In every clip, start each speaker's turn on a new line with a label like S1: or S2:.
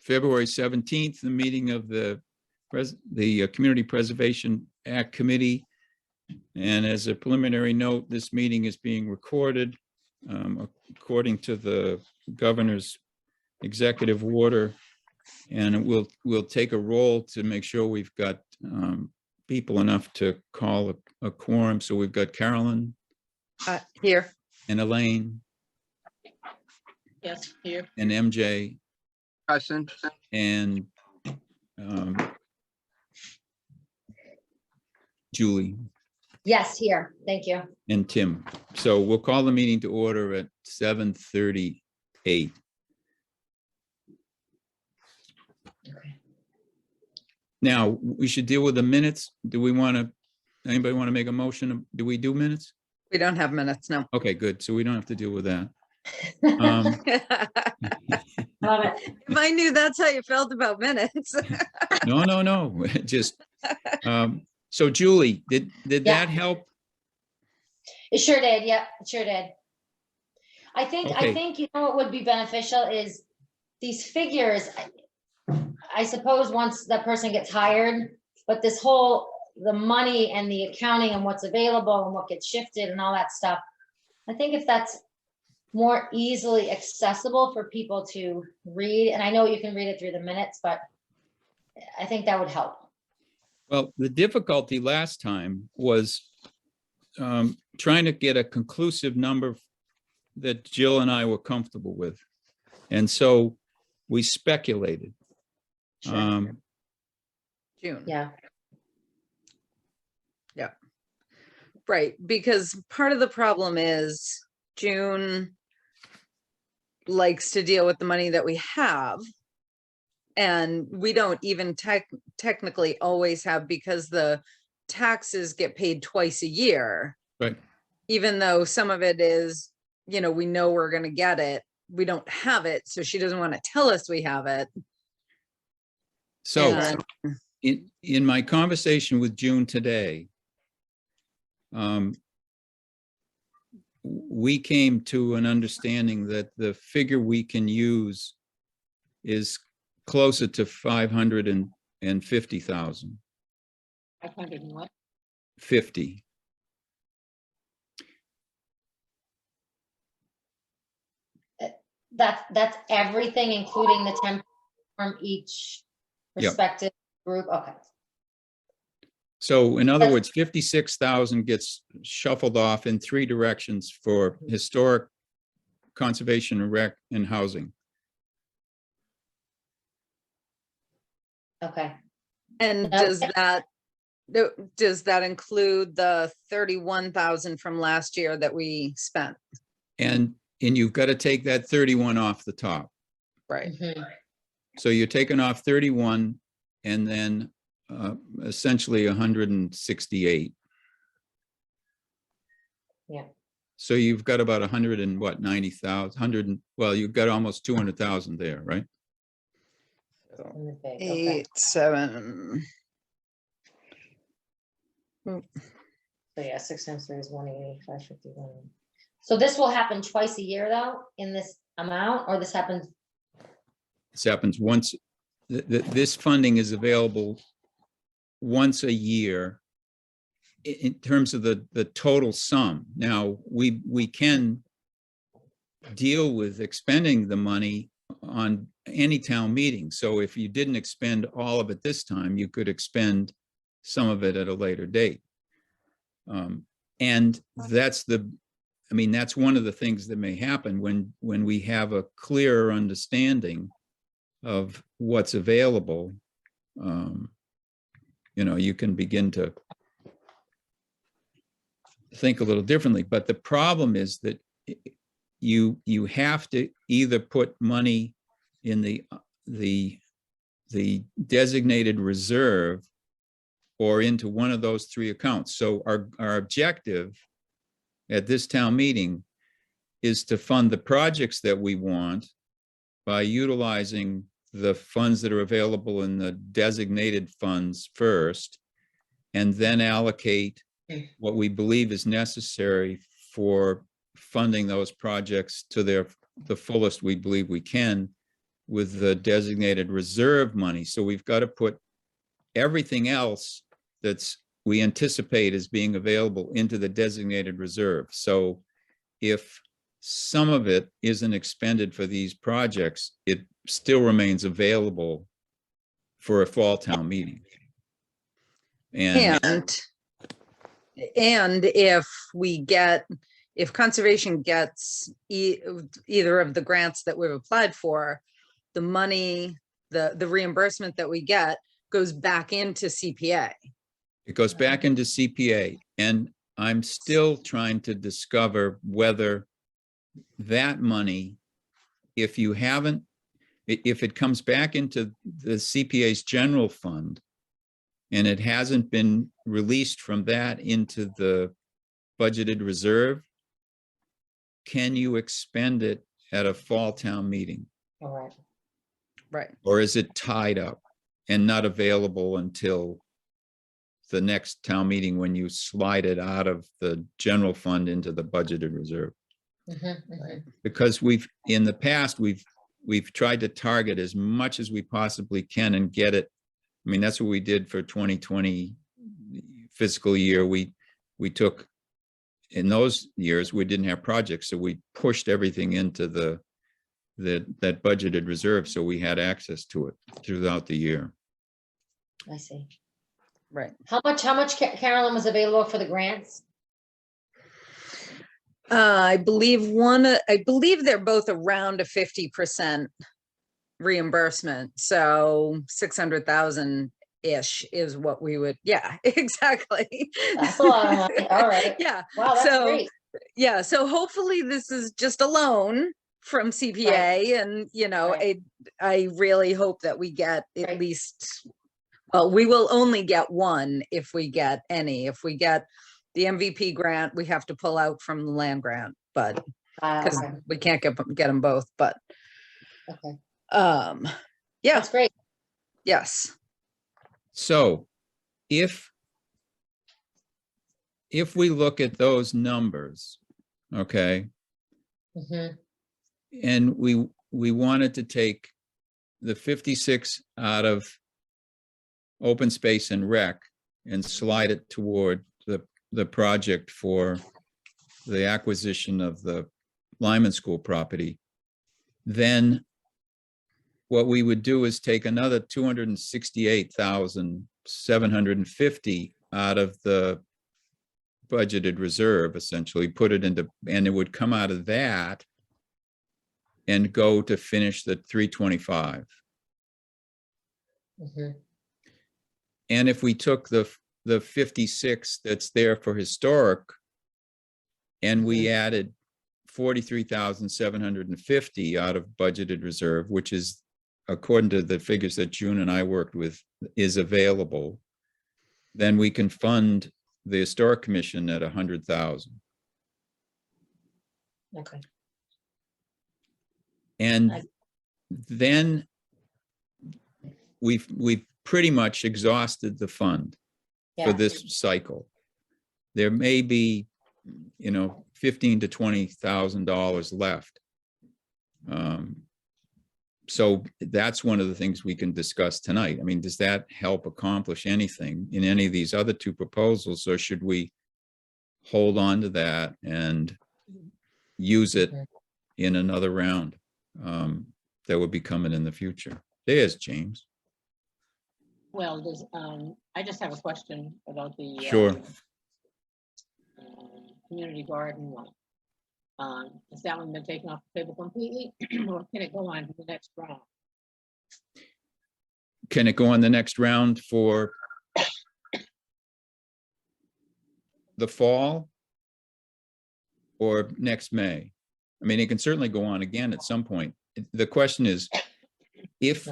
S1: February 17th, the meeting of the Community Preservation Act Committee. And as a preliminary note, this meeting is being recorded according to the governor's executive order. And we'll take a roll to make sure we've got people enough to call a quorum. So we've got Carolyn.
S2: Here.
S1: And Elaine.
S2: Yes, here.
S1: And MJ.
S3: Present.
S1: And Julie.
S4: Yes, here. Thank you.
S1: And Tim. So we'll call the meeting to order at 7:38.
S4: Okay.
S1: Now, we should deal with the minutes. Do we want to, anybody want to make a motion? Do we do minutes?
S2: We don't have minutes, no.
S1: Okay, good. So we don't have to deal with that.
S4: Love it.
S2: If I knew that's how you felt about minutes.
S1: No. Just, so Julie, did
S4: Yeah.
S1: that help?
S4: It sure did. Yeah, it sure did. I think,
S1: Okay.
S4: you know, what would be beneficial is these figures, I suppose once that person gets hired, but this whole, the money and the accounting and what's available and what gets shifted and all that stuff. I think if that's more easily accessible for people to read, and I know you can read it through the minutes, but I think that would help.
S1: Well, the difficulty last time was trying to get a conclusive number that Jill and I were comfortable with. And so we speculated.
S4: Sure.
S2: June.
S4: Yeah.
S2: Right, because part of the problem is June likes to deal with the money that we have. And we don't even technically always have, because the taxes get paid twice a year.
S1: Right.
S2: Even though some of it is, you know, we know we're gonna get it, we don't have it, so she doesn't want to tell us we have it.
S1: So
S2: And-
S1: in my conversation with June today, we came to an understanding that the figure we can use is closer to 550,000.
S2: 500 and what?
S1: 50.
S4: That's everything, including the 10 from each
S1: Yep.
S4: respective group. Okay.
S1: So in other words, 56,000 gets shuffled off in three directions for historic, conservation, and rec, and housing.
S4: Okay.
S2: And
S4: Okay.
S2: does that include the 31,000 from last year that we spent?
S1: And you've got to take that 31 off the top.
S2: Right.
S4: Mhm.
S1: So you're taking off 31 and then essentially 168.
S4: Yeah.
S1: So you've got about 100 and what, 90,000, well, you've got almost 200,000 there, right?
S4: In the big, okay.
S2: 7.
S4: So yeah, 6 times 3 is 180, 551. So this will happen twice a year though, in this amount, or this happens?
S1: This happens once, this funding is available once a year in terms of the total sum. Now, we can deal with expending the money on any town meeting. So if you didn't expend all of it this time, you could expend some of it at a later date. And that's that's one of the things that may happen when we have a clearer understanding of what's available. You can begin to think a little differently. But the problem is that you have to either put money in the designated reserve or into one of those three accounts. So our objective at this town meeting is to fund the projects that we want by utilizing the funds that are available in the designated funds first, and then allocate what we believe is necessary for funding those projects to the fullest we believe we can with the designated reserve money. So we've got to put everything else that's we anticipate as being available into the designated reserve. So if some of it isn't expended for these projects, it still remains available for a fall town meeting. And
S2: And if conservation gets either of the grants that we've applied for, the money, the reimbursement that we get goes back into CPA.
S1: it goes back into CPA. And I'm still trying to discover whether that money, if it comes back into the CPA's general fund and it hasn't been released from that into the budgeted reserve, can you expend it at a fall town meeting?
S4: All right.
S2: Right.
S1: Or is it tied up and not available until the next town meeting when you slide it out of the general fund into the budgeted reserve? Because in the past, we've tried to target as much as we possibly can and get it. I mean, that's what we did for 2020 fiscal year. We took, in those years, we didn't have projects, so we pushed everything into that budgeted reserve, so we had access to it throughout the year.
S4: I see.
S2: Right.
S4: How much Carolyn was available for the grants?
S2: I believe they're both around a 50% reimbursement. So 600,000-ish is what we would, yeah, exactly.
S4: That's a lot of money. All right.
S2: Yeah.
S4: Wow, that's great.
S2: Yeah. So hopefully this is just a loan from CPA, and
S4: Right.
S2: I really hope that we get at
S4: Right.
S2: least, well, we will only get one if we get any. If we get the MVP grant, we have to pull out from the land grant, but because
S4: Okay.
S2: we can't get them both. But
S4: Okay.
S2: yeah,
S4: That's great.
S2: yes,
S1: So if we look at those numbers, okay,
S4: Mhm.
S1: and we wanted to take the 56 out of open space and rec and slide it toward the project for the acquisition of the Lyman School property, then what we would do is take another 268,750 out of the budgeted reserve, essentially put it into, and it would come out of that and go to finish the 325.
S4: Mhm.
S1: And if we took the 56 that's there for historic and we added 43,750 out of budgeted reserve, which is, according to the figures that June and I worked with, is available, then we can fund the Historic Commission at 100,000.
S4: Okay.
S1: And then we've pretty much exhausted the fund for
S4: Yeah.
S1: this cycle. There may be, $15,000 to $20,000 left. So that's one of the things we can discuss tonight. I mean, does that help accomplish anything in any of these other two proposals, or should we hold on to that and use it in another round that would be coming in the future? There's James.
S3: Well, I just have a question about the
S1: Sure.
S3: Community garden one. Has that one been taken off the table completely, or can it go on to the next round?
S1: Can it go on the next round for the fall or next May? I mean, it can certainly go on again at some point. The question is, if,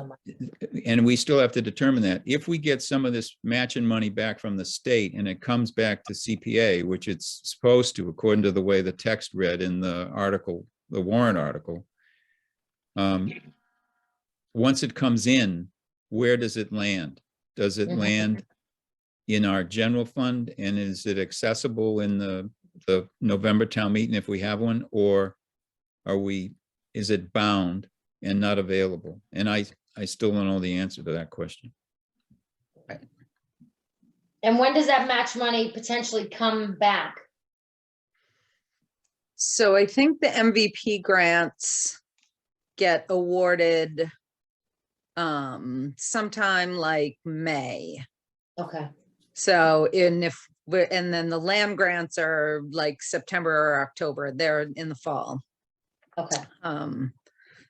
S1: and we still have to determine that, if we get some of this matching money back from the state and it comes back to CPA, which it's supposed to, according to the way the text read in the article, the warrant article, once it comes in, where does it land? Does it land in our general fund, and is it accessible in the November town meeting if we have one, or is it bound and not available. And I still don't know the answer to that question.
S4: And when does that match money potentially come back?
S2: So I think the MVP grants get awarded sometime like May.
S4: Okay,
S2: So and then the land grants are like September or October, they're in the fall.
S4: okay,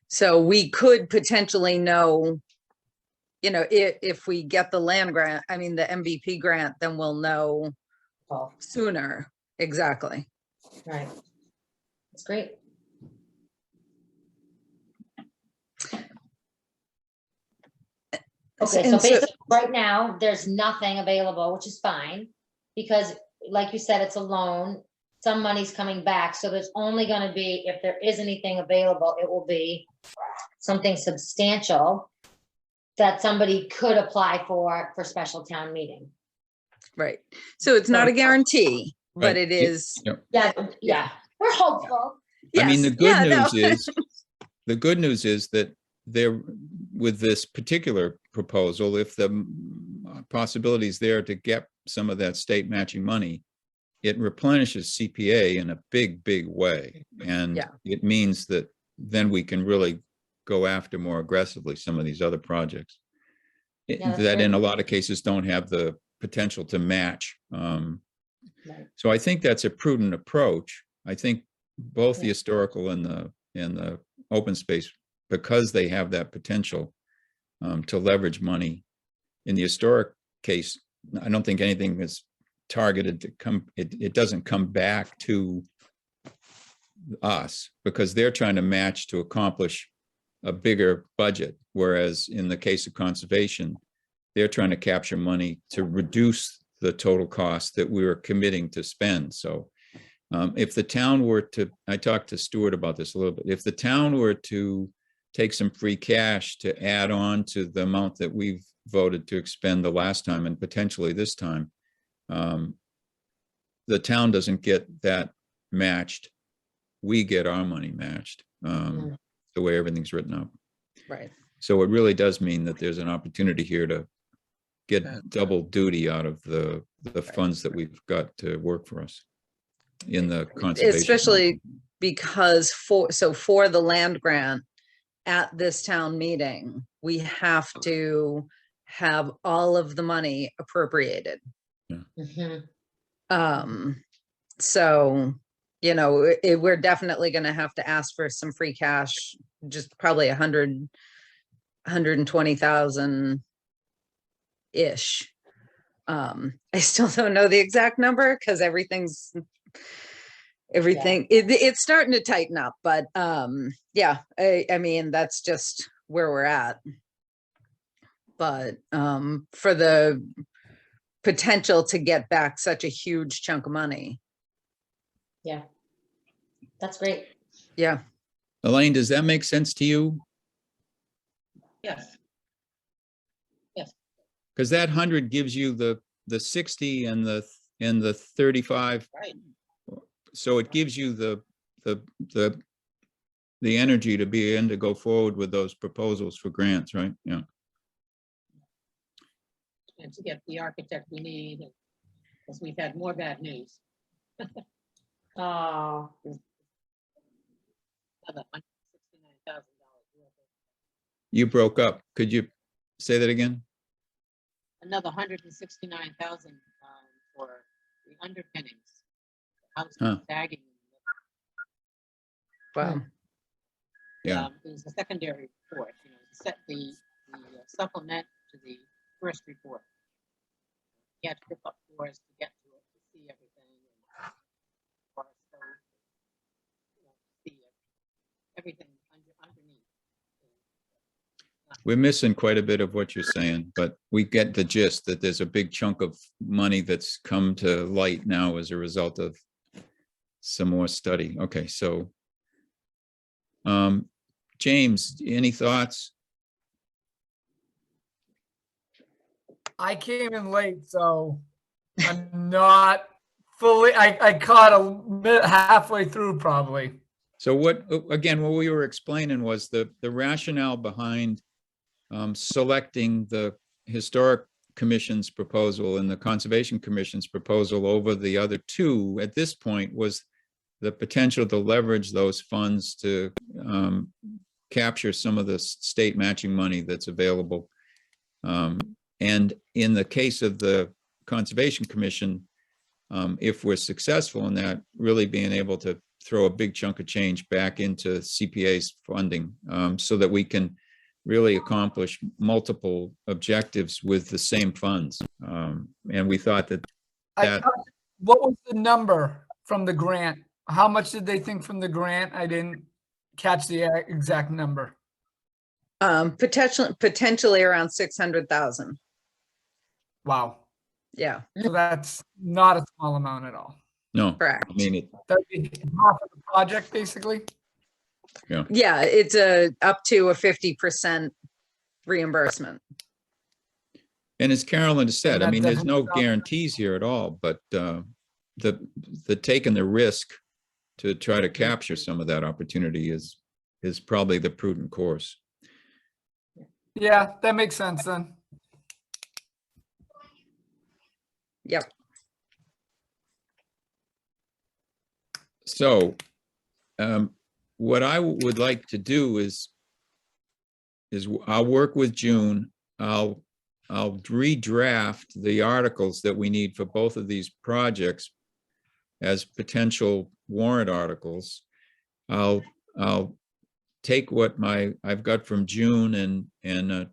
S2: So we could potentially know, if we get the land grant, I mean, the MVP grant, then we'll know
S4: oh,
S2: sooner. Exactly.
S4: right. That's great. Okay, so
S2: And so-
S4: basically, right now, there's nothing available, which is fine, because like you said, it's a loan, some money's coming back, so there's only gonna be, if there is anything available, it will be something substantial that somebody could apply for special town meeting.
S2: Right. So it's not a
S4: So-
S2: guarantee, but
S1: Right.
S2: it is.
S4: Yeah, we're hopeful.
S1: I mean,
S2: Yes,
S1: the good
S2: yeah, no.
S1: news is, the good news is that there, with this particular proposal, if the possibility is there to get some of that state matching money, it replenishes CPA in a big, big way. And
S2: Yeah.
S1: it means that then we can really go after more aggressively some of these other projects
S4: Yeah, that's
S1: that in
S4: great.
S1: a lot of cases don't have the potential to match.
S4: Right.
S1: So I think that's a prudent approach. I think both the
S4: Yeah.
S1: historical and the open space, because they have that potential to leverage money. In the historic case, I don't think anything is targeted to come, it doesn't come back to us because they're trying to match to accomplish a bigger budget. Whereas in the case of conservation, they're trying to capture money to reduce the total cost that we were committing to spend. So if the town were to, I talked to Stuart about this a little bit, if the town were to take some free cash to add on to the amount that we've voted to expend the last time and potentially this time, the town doesn't get that matched. We get our money matched, the way everything's written up.
S2: Right.
S1: So it really does mean that there's an opportunity here to get double duty out of the funds that we've got to work for us in the conservation.
S2: Especially because for the land grant at this town meeting, we have to have all of the money appropriated.
S4: Mhm.
S2: So, we're definitely going to have to ask for some free cash, just probably 120,000 ish. I still don't know the exact number because everything, it's starting to tighten up, but yeah, I mean, that's just where we're at. But for the potential to get back such a huge chunk of money.
S4: Yeah, that's great.
S2: Yeah.
S1: Elaine, does that make sense to you?
S3: Yes,
S1: Because that 100 gives you the 60 and the 35.
S3: right.
S1: So it gives you the energy to be in to go forward with those proposals for grants, right? Yeah.
S3: And to get the architect we need, because we've had more bad news.
S4: Oh,
S3: Another $169,000 worth of-
S1: You broke up. Could you say that again?
S3: Another $169,000 for the underpinnings. House
S1: Huh.
S3: tagging.
S2: Wow.
S1: Yeah.
S3: It was a secondary report, set the supplement to the first report. You had to pick up floors to get to it, to see everything. And for us to, see everything underneath.
S1: We're missing quite a bit of what you're saying, but we get the gist that there's a big chunk of money that's come to light now as a result of some more study. Okay, so James, any thoughts?
S5: I came in late, so I'm not fully, I caught halfway through probably.
S1: So what, again, what we were explaining was the rationale behind selecting the Historic Commission's proposal and the Conservation Commission's proposal over the other two at this point was the potential to leverage those funds to capture some of the state matching money that's available. And in the case of the Conservation Commission, if we're successful in that, really being able to throw a big chunk of change back into CPA's funding so that we can really accomplish multiple objectives with the same funds. And we thought that that-
S5: What was the number from the grant? How much did they think from the grant? I didn't catch the exact number.
S2: Potentially around 600,000.
S5: Wow.
S2: Yeah,
S5: So that's not a small amount at all.
S1: no,
S2: correct.
S1: I mean,
S5: That'd be half of the project, basically.
S2: Yeah, it's up to a 50% reimbursement.
S1: and as Carolyn has said, I
S5: that
S1: mean, there's
S5: doesn't
S1: no
S5: sound-
S1: guarantees here at all, but the taking the risk to try to capture some of that opportunity is probably the prudent course.
S5: Yeah, that makes sense then.
S2: Yep.
S1: So what I would like to do is I'll work with June. I'll redraft the articles that we need for both of these projects as potential warrant articles. I'll take what I've got from June and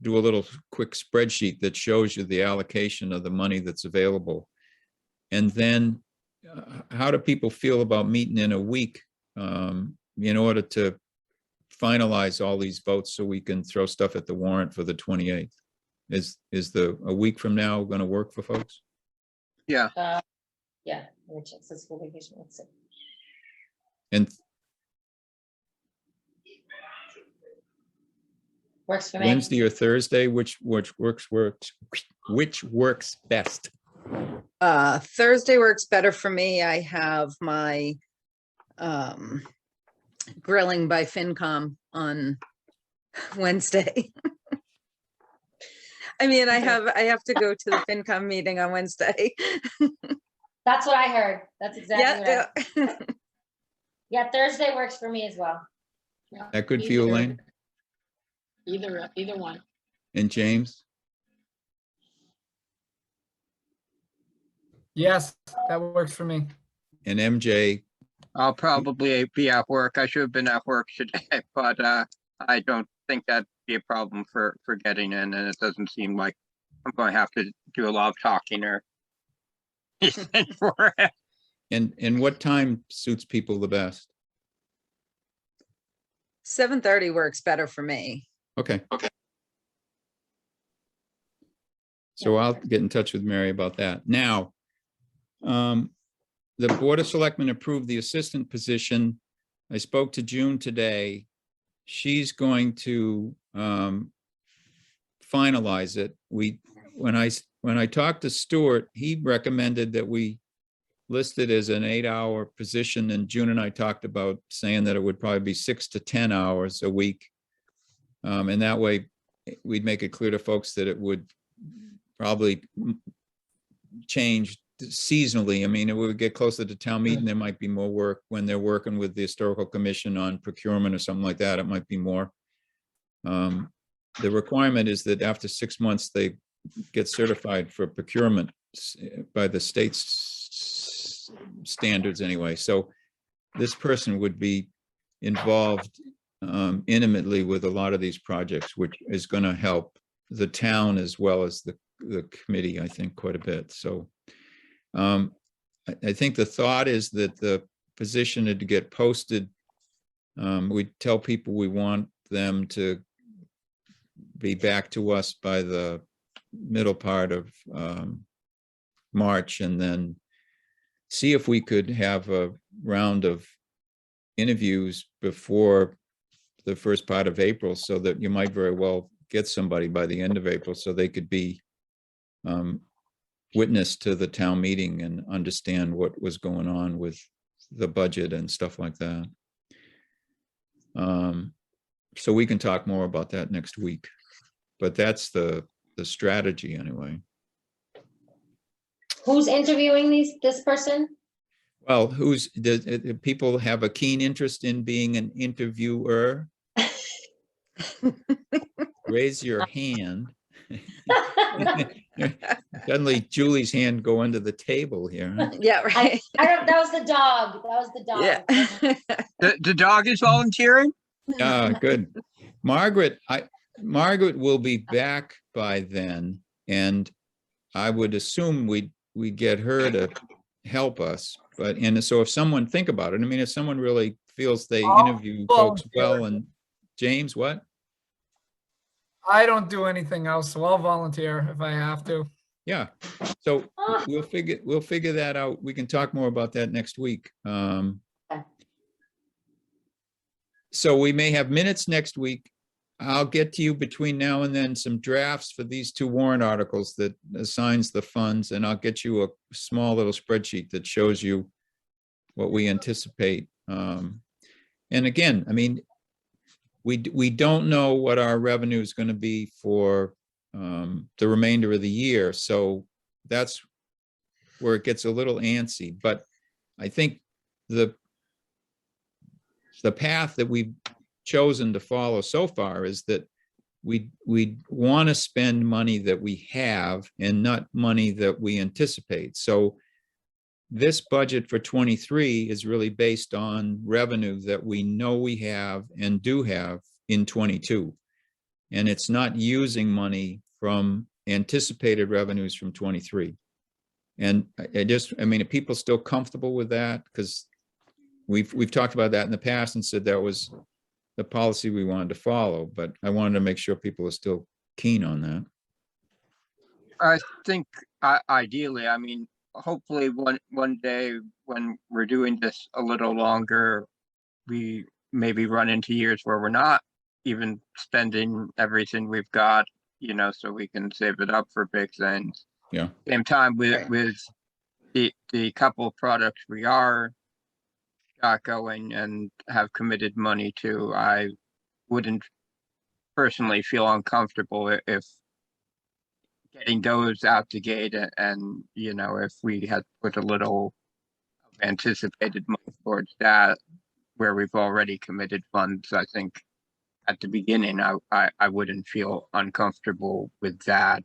S1: do a little quick spreadsheet that shows you the allocation of the money that's available. And then how do people feel about meeting in a week in order to finalize all these votes so we can throw stuff at the warrant for the 28th? Is a week from now going to work for folks?
S4: Yeah, let me check the school vacation. Let's see.
S1: And
S4: Works for me.
S1: Wednesday or Thursday, which works best?
S2: Thursday works better for me. I have my grilling by FinCom on Wednesday. I mean, I have to go to the FinCom meeting on Wednesday.
S4: That's what I heard. That's exactly
S2: Yeah,
S4: right. Yeah, Thursday works for me as well.
S3: Yeah,
S1: That good for you,
S3: either-
S1: Elaine
S3: Either one.
S1: and James?
S5: Yes, that works for me.
S1: And MJ,
S6: I'll probably be at work. I should have been at work today, but I don't think that'd be a problem for getting in, and it doesn't seem like I'm going to have to do a lot of talking or anything for it.
S1: and what time suits people the best?
S2: 7:30 works better for me.
S1: Okay. So I'll get in touch with Mary about that. Now, the Board of Selectmen approved the assistant position. I spoke to June today. She's going to finalize it. When I talked to Stuart, he recommended that we list it as an 8-hour position, and June and I talked about saying that it would probably be 6 to 10 hours a week. And that way we'd make it clear to folks that it would probably change seasonally. I mean, it would get closer to town meeting, there might be more work when they're working with the Historical Commission on procurement or something like that. It might be more. The requirement is that after 6 months, they get certified for procurement by the state's standards anyway. So this person would be involved intimately with a lot of these projects, which is going to help the town as well as the committee, I think, quite a bit. So I think the thought is that the position had to get posted. We tell people we want them to be back to us by the middle part of March, and then see if we could have a round of interviews before the first part of April, so that you might very well get somebody by the end of April, so they could be witness to the town meeting and understand what was going on with the budget and stuff like that. So we can talk more about that next week, but that's the strategy anyway.
S4: Who's interviewing this person?
S1: Well, people have a keen interest in being an interviewer? Raise your hand. Suddenly Julie's hand go under the table here. Huh?
S2: Yeah, right.
S4: I don't, that was the dog. That was the dog.
S2: Yeah.
S6: The dog is volunteering?
S1: Good. Margaret will be back by then, and I would assume we'd get her to help us. But, and so if someone, think about it, I mean, if someone really feels they interview folks well, and James, what?
S5: I don't do anything else, so I'll volunteer if I have to.
S1: Yeah, so we'll figure that out. We can talk more about that next week. So we may have minutes next week. I'll get to you between now and then some drafts for these 2 warrant articles that assigns the funds, and I'll get you a small little spreadsheet that shows you what we anticipate. And again, I mean, we don't know what our revenue is going to be for the remainder of the year. So that's where it gets a little antsy. But I think the path that we've chosen to follow so far is that we want to spend money that we have and not money that we anticipate. So this budget for 23 is really based on revenue that we know we have and do have in 22. And it's not using money from anticipated revenues from 23. And I mean, are people still comfortable with that? Because we've talked about that in the past and said that was the policy we wanted to follow, but I wanted to make sure people are still keen on that.
S6: I think ideally, I mean, hopefully one day when we're doing this a little longer, we maybe run into years where we're not even spending everything we've got, you know, so we can save it up for big things.
S1: Yeah.
S6: Same time with the couple of products we are got going and have committed money to, I wouldn't personally feel uncomfortable if getting those out the gate, and you know, if we had put a little anticipated money towards that where we've already committed funds. I think at the beginning I wouldn't feel uncomfortable with that,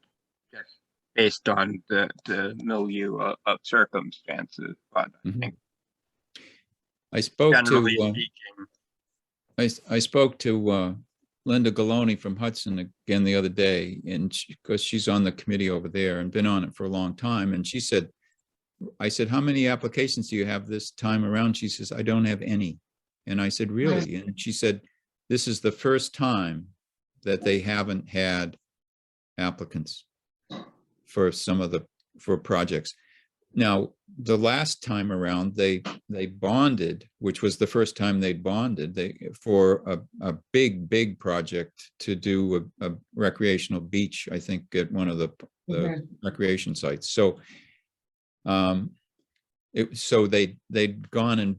S6: just based on the milieu of circumstances. But I think
S1: I spoke
S6: generally
S1: to
S6: speaking,
S1: I spoke to Linda Galoni from Hudson again the other day, and because she's on the committee over there and been on it for a long time, and she said, I said, how many applications do you have this time around? She says, I don't have any. And I said, really? And she said, this is the first time that they haven't had applicants for for projects. Now, the last time around, they bonded, which was the first time they bonded for a big project to do a recreational beach, I think, at one of the recreation sites. So, they'd gone and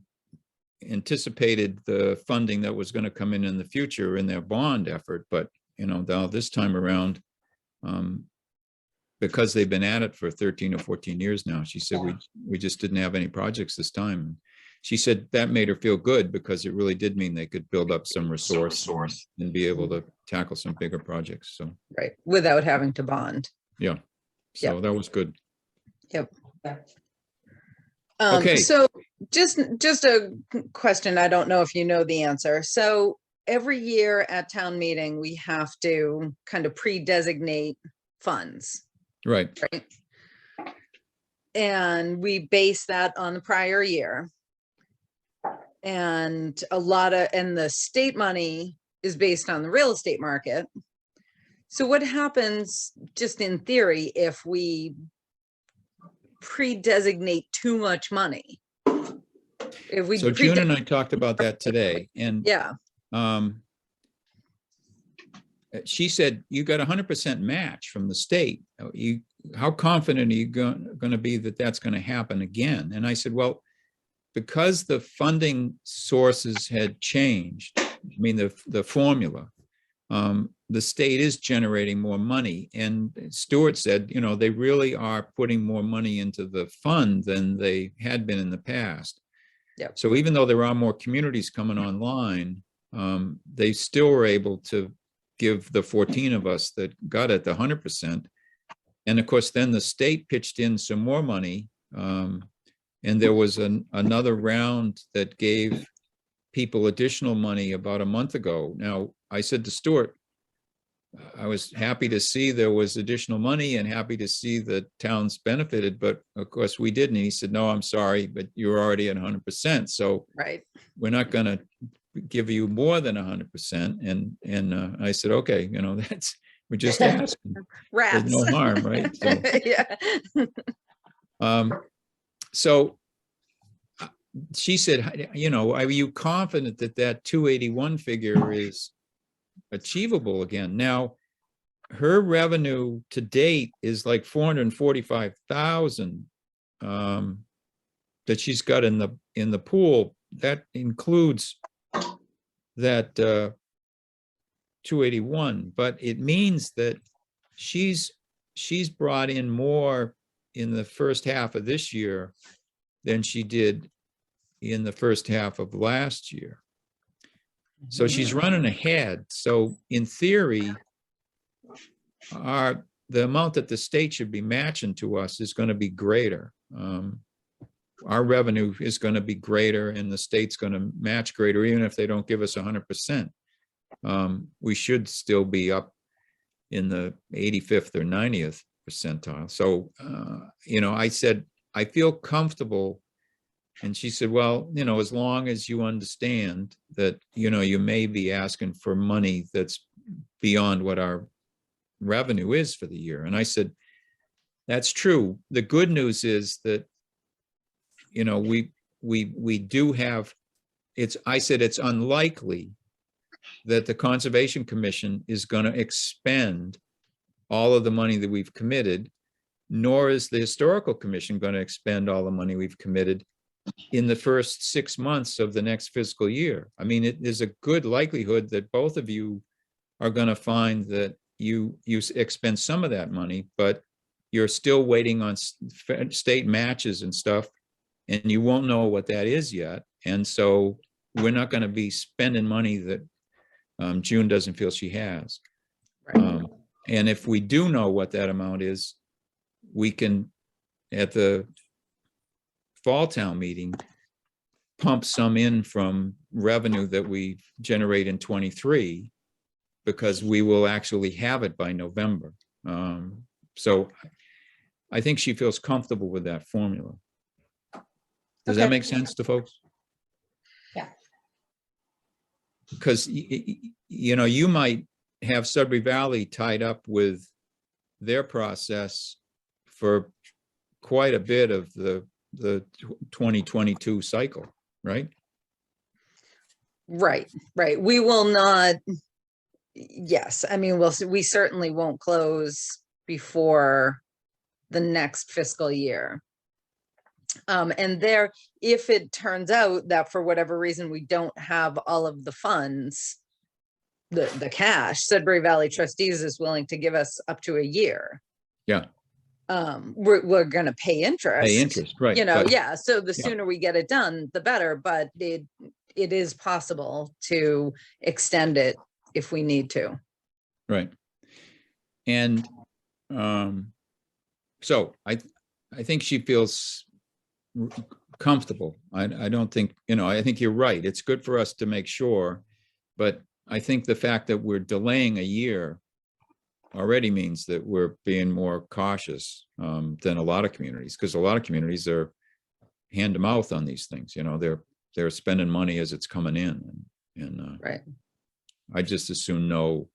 S1: anticipated the funding that was going to come in the future in their bond effort, but you know, now this time around, because they've been at it for 13 or 14 years now, she said, we just didn't have any projects this time. She said that made her feel good because it really did mean they could build up some resource and be able to tackle some bigger projects. So
S2: Right, without having to bond.
S1: yeah, so that was good.
S2: Yep.
S1: Okay.
S2: So just a question. I don't know if you know the answer. So every year at town meeting, we have to kind of pre-designate funds.
S1: Right.
S2: Right. And we base that on the prior year. And and the state money is based on the real estate market. So what happens, just in theory, if we pre-designate too much money? If we
S1: So June and I talked about that today, and
S2: yeah,
S1: she said, you got 100% match from the state. How confident are you going to be that that's going to happen again? And I said, well, because the funding sources had changed, I mean, the formula. The state is generating more money, and Stuart said, you know, they really are putting more money into the fund than they had been in the past.
S2: Yep.
S1: So even though there are more communities coming online, they still were able to give the 14 of us that got it the 100%. And of course, then the state pitched in some more money. And there was another round that gave people additional money about a month ago. Now, I said to Stuart, I was happy to see there was additional money and happy to see the towns benefited, but of course we didn't. He said, no, I'm sorry, but you're already at 100%. So
S2: Right.
S1: we're not going to give you more than 100%. And I said, okay, you know, we're just asking. There's
S2: Rats.
S1: no harm, right? So,
S2: Yeah.
S1: so she said, you know, are you confident that that 281 figure is achievable again? Now, her revenue to date is like 445,000 that she's got in the pool. That includes that 281, but it means that she's brought in more in the first half of this year than she did in the first half of last year. So she's running ahead. So in theory, the amount that the state should be matching to us is going to be greater. Our revenue is going to be greater and the state's going to match greater, even if they don't give us 100%. We should still be up in the 85th or 90th percentile. So, you know, I said, I feel comfortable. And she said, well, you know, as long as you understand that, you know, you may be asking for money that's beyond what our revenue is for the year. And I said, that's true. The good news is that, you know, we do have, I said, it's unlikely that the Conservation Commission is going to expend all of the money that we've committed, nor is the Historical Commission going to expend all the money we've committed in the first 6 months of the next fiscal year. I mean, there's a good likelihood that both of you are going to find that you expend some of that money, but you're still waiting on state matches and stuff, and you won't know what that is yet. And so we're not going to be spending money that June doesn't feel she has.
S2: Right.
S1: And if we do know what that amount is, we can, at the fall town meeting, pump some in from revenue that we generate in 23, because we will actually have it by November. So I think she feels comfortable with that formula. Does that
S2: Okay.
S1: make sense to folks?
S4: Yeah.
S1: Because, you know, you might have Sudbury Valley tied up with their process for quite a bit of the 2022 cycle, right?
S2: Right. We will not, yes, I mean, we certainly won't close before the next fiscal year. And there, if it turns out that for whatever reason, we don't have all of the funds, the cash, Sudbury Valley Trustees is willing to give us up to a year.
S1: Yeah.
S2: We're going to pay interest.
S1: Pay interest, right?
S2: You know,
S1: but-
S2: yeah. So the
S1: yeah.
S2: sooner we get it done, the better, but it is possible to extend it if we need to.
S1: Right. And so I think she feels comfortable. I don't think, you know, I think you're right. It's good for us to make sure, but I think the fact that we're delaying a year already means that we're being more cautious than a lot of communities, because a lot of communities are hand to mouth on these things. You know, they're spending money as it's coming in, and
S2: Right.
S1: I just as soon know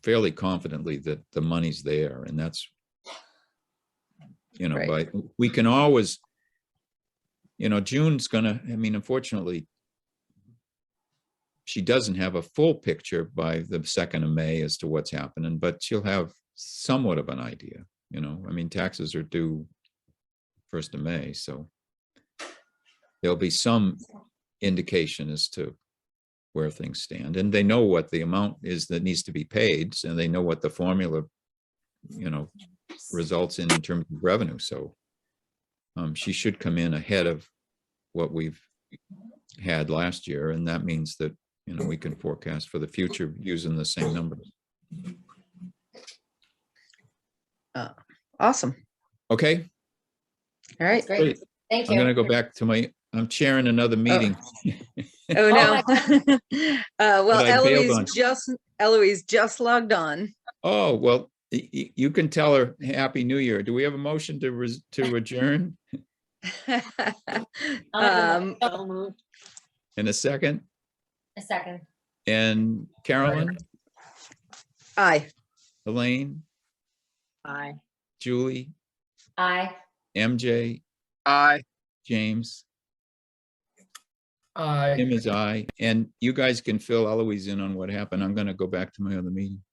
S1: fairly confidently that the money's there, and that's, you know,
S2: Right.
S1: but we can always, you know, June's gonna, I mean, unfortunately, she doesn't have a full picture by the 2nd of May as to what's happening, but she'll have somewhat of an idea, you know. I mean, taxes are due 1st of May, so there'll be some indication as to where things stand. And they know what the amount is that needs to be paid, and they know what the formula, results in terms of revenue. So she should come in ahead of what we've had last year, and that means that, we can forecast for the future using the same numbers.
S2: Awesome.
S1: Okay,
S2: All right.
S4: Great,
S1: great.
S4: thank
S1: I'm gonna
S4: you.
S1: go back to I'm chairing another meeting.
S2: Oh, no. Well,
S1: But I bailed on-
S2: Eloise just logged on.
S1: Oh, well, you can tell her Happy New Year. Do we have a motion to adjourn
S2: Um,
S3: So moved.
S1: in a second?
S4: A second.
S1: And Carolyn,
S2: Aye.
S1: Elaine,
S3: Aye.
S1: Julie,
S4: Aye.
S1: MJ,
S6: Aye.
S1: James,
S5: Aye.
S1: Tim is I, and you guys can fill Eloise in on what happened. I'm gonna go back to my other meeting.